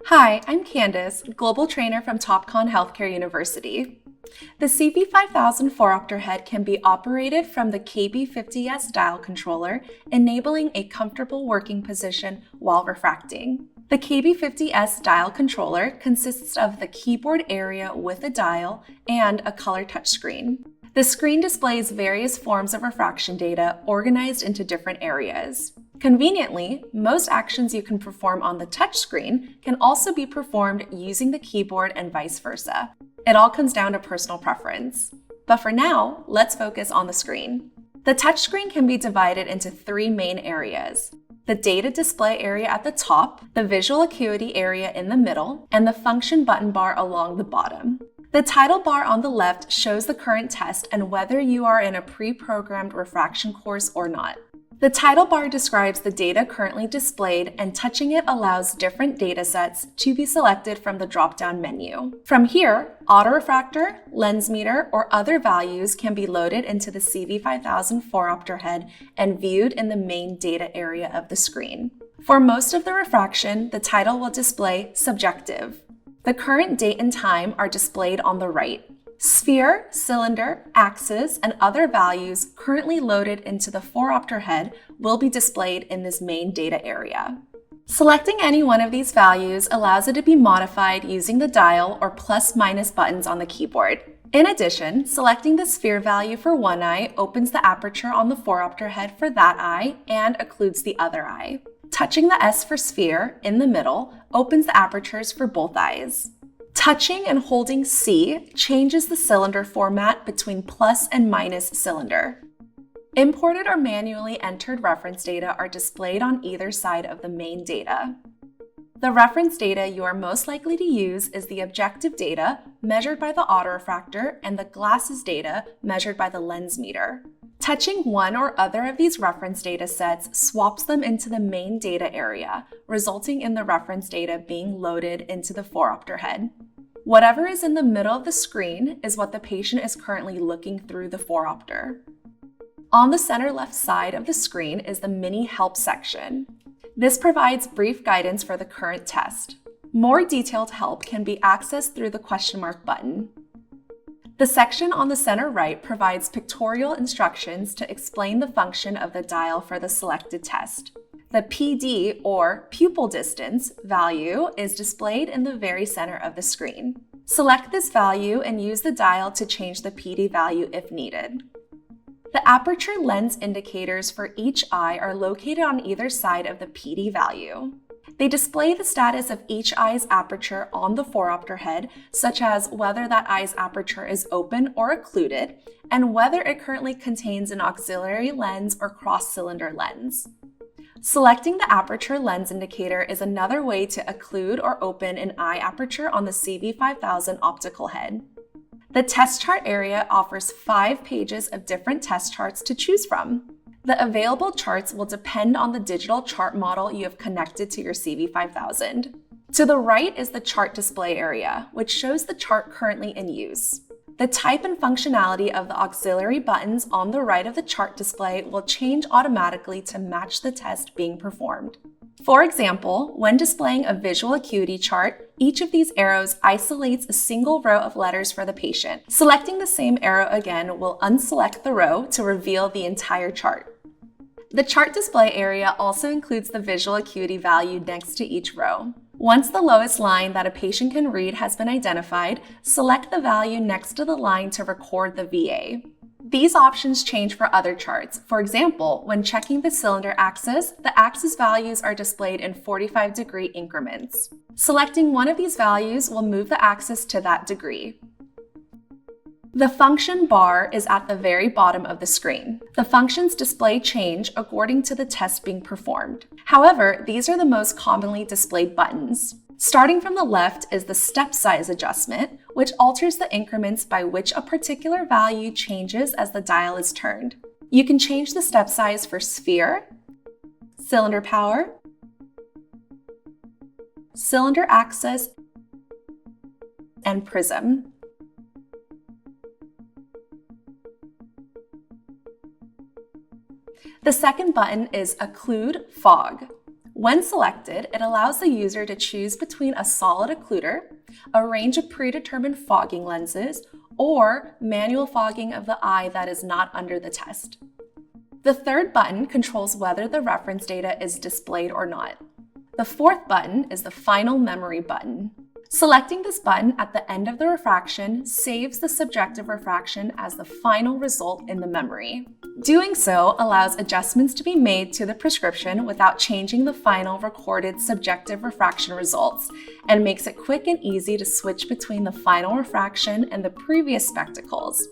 Hi, I'm Candace, Global Trainer from TopCon Healthcare University. The CV5000 4-octar head can be operated from the KB50S dial controller, enabling a comfortable working position while refracting. The KB50S dial controller consists of the keyboard area with a dial and a color touchscreen. The screen displays various forms of refraction data organized into different areas. Conveniently, most actions you can perform on the touchscreen can also be performed using the keyboard and vice versa. It all comes down to personal preference. But for now, let's focus on the screen. The touchscreen can be divided into three main areas: the data display area at the top, the visual acuity area in the middle, and the function button bar along the bottom. The title bar on the left shows the current test and whether you are in a pre-programmed refraction course or not. The title bar describes the data currently displayed, and touching it allows different data sets to be selected from the drop-down menu. From here, autorefractor, lens meter, or other values can be loaded into the CV5000 4-octar head and viewed in the main data area of the screen. For most of the refraction, the title will display subjective. The current date and time are displayed on the right. Sphere, cylinder, axis, and other values currently loaded into the 4-octar head will be displayed in this main data area. Selecting any one of these values allows it to be modified using the dial or plus/minus buttons on the keyboard. In addition, selecting the sphere value for one eye opens the aperture on the 4-octar head for that eye and occludes the other eye. Touching the S for sphere in the middle opens the apertures for both eyes. Touching and holding C changes the cylinder format between plus and minus cylinder. Imported or manually entered reference data are displayed on either side of the main data. The reference data you are most likely to use is the objective data, measured by the autorefractor, and the glasses data, measured by the lens meter. Touching one or other of these reference data sets swaps them into the main data area, resulting in the reference data being loaded into the 4-octar head. Whatever is in the middle of the screen is what the patient is currently looking through the 4-octar. On the center left side of the screen is the mini help section. This provides brief guidance for the current test. More detailed help can be accessed through the question mark button. The section on the center right provides pictorial instructions to explain the function of the dial for the selected test. The PD, or pupil distance, value is displayed in the very center of the screen. Select this value and use the dial to change the PD value if needed. The aperture lens indicators for each eye are located on either side of the PD value. They display the status of each eye's aperture on the 4-octar head, such as whether that eye's aperture is open or occluded, and whether it currently contains an auxiliary lens or cross-cylinder lens. Selecting the aperture lens indicator is another way to occlude or open an eye aperture on the CV5000 optical head. The test chart area offers 5 pages of different test charts to choose from. The available charts will depend on the digital chart model you have connected to your CV5000. To the right is the chart display area, which shows the chart currently in use. The type and functionality of the auxiliary buttons on the right of the chart display will change automatically to match the test being performed. For example, when displaying a visual acuity chart, each of these arrows isolates a single row of letters for the patient. Selecting the same arrow again will unselect the row to reveal the entire chart. The chart display area also includes the visual acuity value next to each row. Once the lowest line that a patient can read has been identified, select the value next to the line to record the VA. These options change for other charts. For example, when checking the cylinder axis, the axis values are displayed in 45-degree increments. Selecting one of these values will move the axis to that degree. The function bar is at the very bottom of the screen. The functions display change according to the test being performed. However, these are the most commonly displayed buttons. Starting from the left is the step size adjustment, which alters the increments by which a particular value changes as the dial is turned. You can change the step size for sphere, cylinder power, cylinder axis, and prism. The second button is Occlude Fog. When selected, it allows the user to choose between a solid occluder, a range of predetermined fogging lenses, or manual fogging of the eye that is not under the test. The third button controls whether the reference data is displayed or not. The fourth button is the final memory button. Selecting this button at the end of the refraction saves the subjective refraction as the final result in the memory. Doing so allows adjustments to be made to the prescription without changing the final recorded subjective refraction results, and makes it quick and easy to switch between the final refraction and the previous spectacles.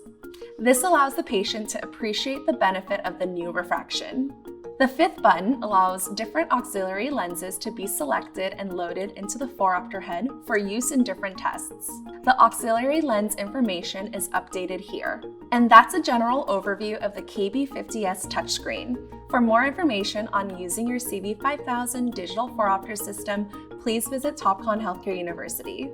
This allows the patient to appreciate the benefit of the new refraction. The fifth button allows different auxiliary lenses to be selected and loaded into the 4-opter head for use in different tests. The auxiliary lens information is updated here. And that's a general overview of the KB50S touchscreen. For more information on using your CV5000 digital 4-opter system, please visit Topcon Healthcare University.